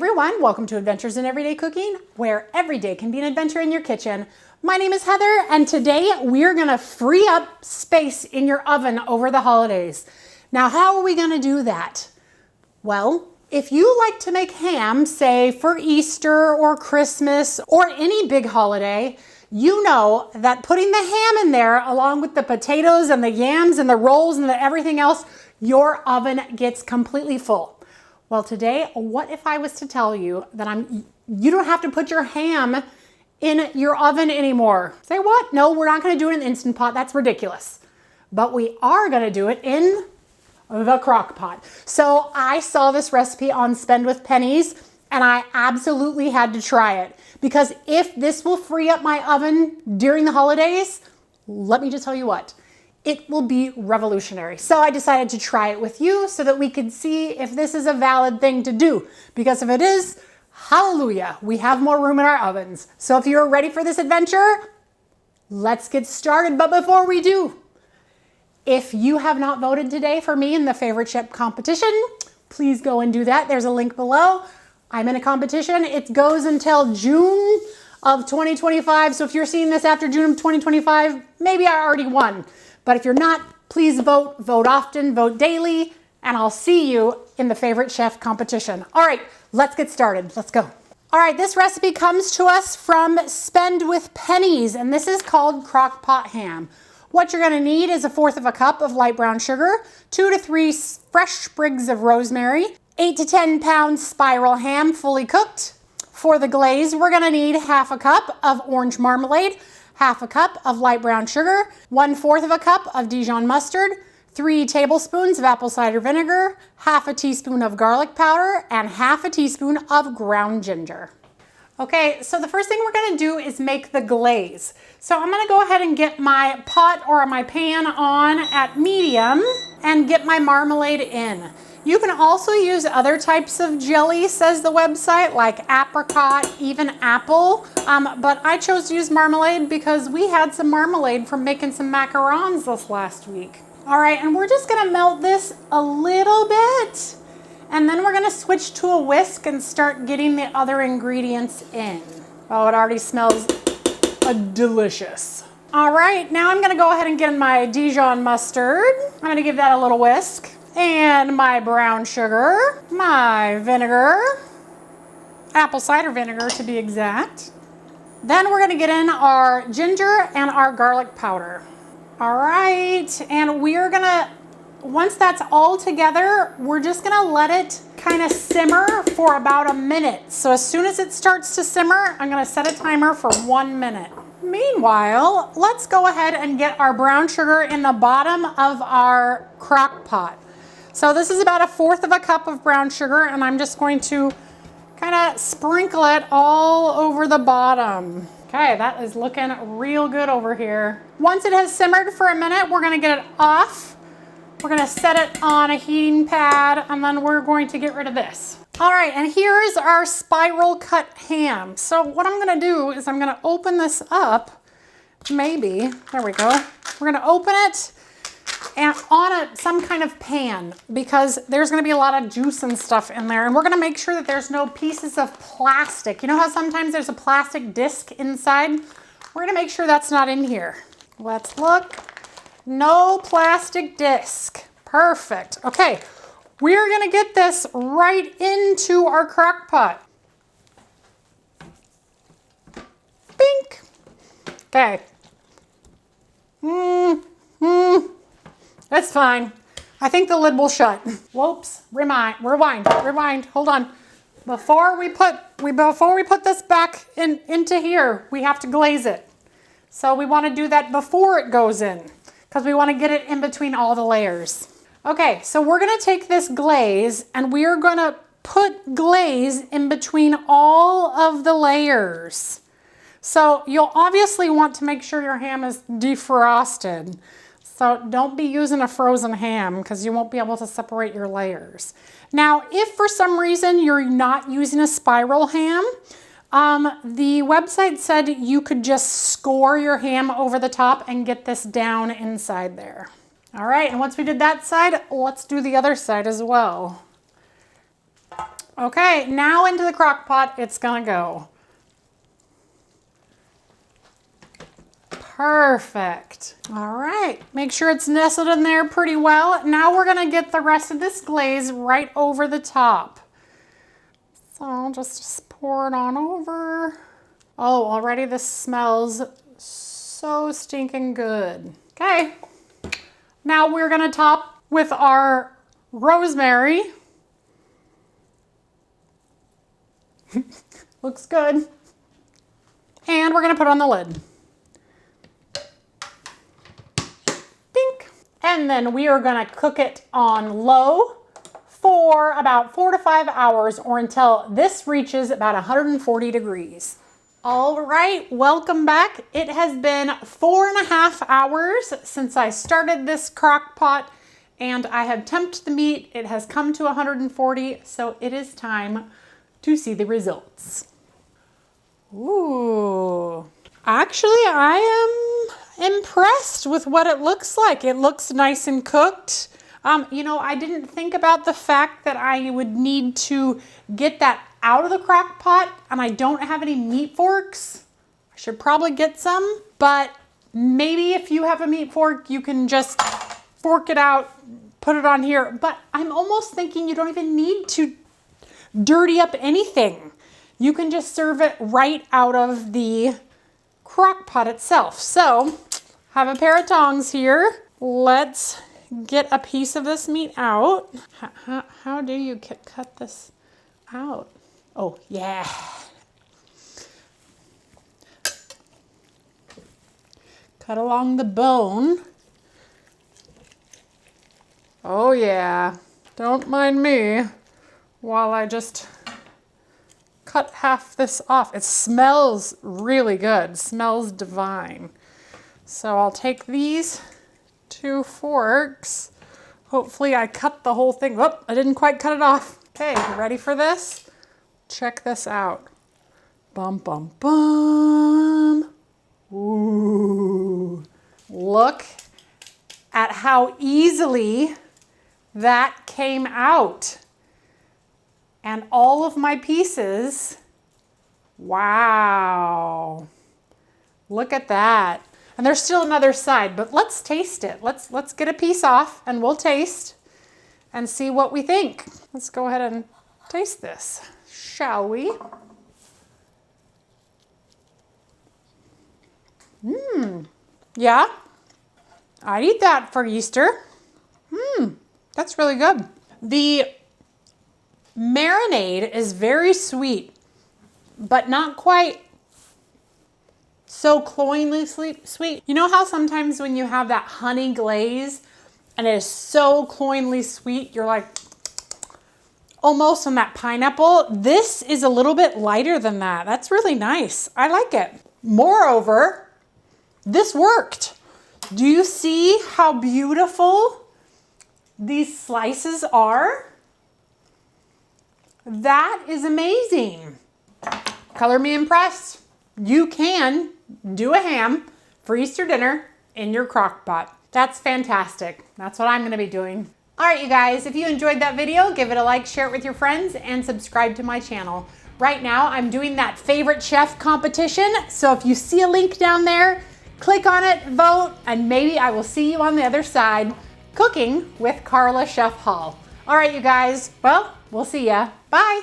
everyone, welcome to Adventures in Everyday Cooking, where every day can be an adventure in your kitchen. My name is Heather, and today we're gonna free up space in your oven over the holidays. Now, how are we gonna do that? Well, if you like to make ham, say for Easter or Christmas or any big holiday, you know that putting the ham in there along with the potatoes and the yams and the rolls and everything else, your oven gets completely full. Well, today, what if I was to tell you that you don't have to put your ham in your oven anymore? Say what? No, we're not gonna do it in an Instant Pot. That's ridiculous. But we are gonna do it in the crock pot. So I saw this recipe on Spend With Pennies and I absolutely had to try it, because if this will free up my oven during the holidays, let me just tell you what, it will be revolutionary. So I decided to try it with you so that we could see if this is a valid thing to do. Because if it is, hallelujah, we have more room in our ovens. So if you're ready for this adventure, let's get started. But before we do, if you have not voted today for me in the favorite chef competition, please go and do that. There's a link below. I'm in a competition. It goes until June of 2025. So if you're seeing this after June of 2025, maybe I already won. But if you're not, please vote. Vote often, vote daily, and I'll see you in the favorite chef competition. All right, let's get started. Let's go. All right, this recipe comes to us from Spend With Pennies, and this is called Crockpot Ham. What you're gonna need is 1/4 cup of light brown sugar, 2 to 3 fresh sprigs of rosemary, 8 to 10 pounds spiral ham fully cooked. For the glaze, we're gonna need 1/2 cup of orange marmalade, 1/2 cup of light brown sugar, 1/4 cup of Dijon mustard, 3 tablespoons of apple cider vinegar, 1/2 teaspoon of garlic powder, and 1/2 teaspoon of ground ginger. Okay, so the first thing we're gonna do is make the glaze. So I'm gonna go ahead and get my pot or my pan on at medium and get my marmalade in. You can also use other types of jelly, says the website, like apricot, even apple, but I chose to use marmalade because we had some marmalade from making some macarons this last week. All right, and we're just gonna melt this a little bit, and then we're gonna switch to a whisk and start getting the other ingredients in. Oh, it already smells delicious. All right, now I'm gonna go ahead and get my Dijon mustard. I'm gonna give that a little whisk. And my brown sugar, my vinegar, apple cider vinegar to be exact. Then we're gonna get in our ginger and our garlic powder. All right, and we're gonna, once that's all together, we're just gonna let it kind of simmer for about a minute. So as soon as it starts to simmer, I'm gonna set a timer for 1 minute. Meanwhile, let's go ahead and get our brown sugar in the bottom of our crock pot. So this is about 1/4 cup of brown sugar, and I'm just going to kind of sprinkle it all over the bottom. Okay, that is looking real good over here. Once it has simmered for a minute, we're gonna get it off. We're gonna set it on a heating pad, and then we're going to get rid of this. All right, and here's our spiral cut ham. So what I'm gonna do is I'm gonna open this up, maybe, there we go. We're gonna open it and on some kind of pan, because there's gonna be a lot of juice and stuff in there, and we're gonna make sure that there's no pieces of plastic. You know how sometimes there's a plastic disc inside? We're gonna make sure that's not in here. Let's look. No plastic disc. Perfect. Okay, we're gonna get this right into our crock pot. Bink. Okay. That's fine. I think the lid will shut. Whoops, rewind, hold on. Before we put this back into here, we have to glaze it. So we wanna do that before it goes in, because we wanna get it in between all the layers. Okay, so we're gonna take this glaze and we are gonna put glaze in between all of the layers. So you'll obviously want to make sure your ham is defrosted. So don't be using a frozen ham because you won't be able to separate your layers. Now, if for some reason you're not using a spiral ham, the website said you could just score your ham over the top and get this down inside there. All right, and once we did that side, let's do the other side as well. Okay, now into the crock pot it's gonna go. Perfect. All right, make sure it's nestled in there pretty well. Now we're gonna get the rest of this glaze right over the top. So I'll just pour it on over. Oh, already this smells so stinking good. Okay, now we're gonna top with our rosemary. Looks good. And we're gonna put on the lid. Dink. And then we are gonna cook it on low for about 4 to 5 hours or until this reaches about 140 degrees. All right, welcome back. It has been 4.5 hours since I started this crock pot and I have temped the meat. It has come to 140, so it is time to see the results. Ooh, actually I am impressed with what it looks like. It looks nice and cooked. You know, I didn't think about the fact that I would need to get that out of the crock pot and I don't have any meat forks. I should probably get some, but maybe if you have a meat fork, you can just fork it out, put it on here. But I'm almost thinking you don't even need to dirty up anything. You can just serve it right out of the crock pot itself. So, have a pair of tongs here. Let's get a piece of this meat out. How do you cut this out? Oh, yeah. Cut along the bone. Oh, yeah. Don't mind me while I just cut half this off. It smells really good. It smells divine. So I'll take these 2 forks. Hopefully I cut the whole thing. Oh, I didn't quite cut it off. Okay, you ready for this? Check this out. Bum, bum, bum. Ooh. Look at how easily that came out. And all of my pieces, wow. Look at that. And there's still another side, but let's taste it. Let's get a piece off and we'll taste and see what we think. Let's go ahead and taste this, shall we? Yeah, I'd eat that for Easter. That's really good. The marinade is very sweet, but not quite so cloyingly sweet. You know how sometimes when you have that honey glaze and it is so cloyingly sweet, you're like, almost on that pineapple. This is a little bit lighter than that. That's really nice. I like it. Moreover, this worked. Do you see how beautiful these slices are? That is amazing. Color me impressed. You can do a ham for Easter dinner in your crock pot. That's fantastic. That's what I'm gonna be doing. All right, you guys, if you enjoyed that video, give it a like, share it with your friends, and subscribe to my channel. Right now, I'm doing that favorite chef competition. So if you see a link down there, click on it, vote, and maybe I will see you on the other side cooking with Carla Chef Hall. All right, you guys, well, we'll see ya. Bye.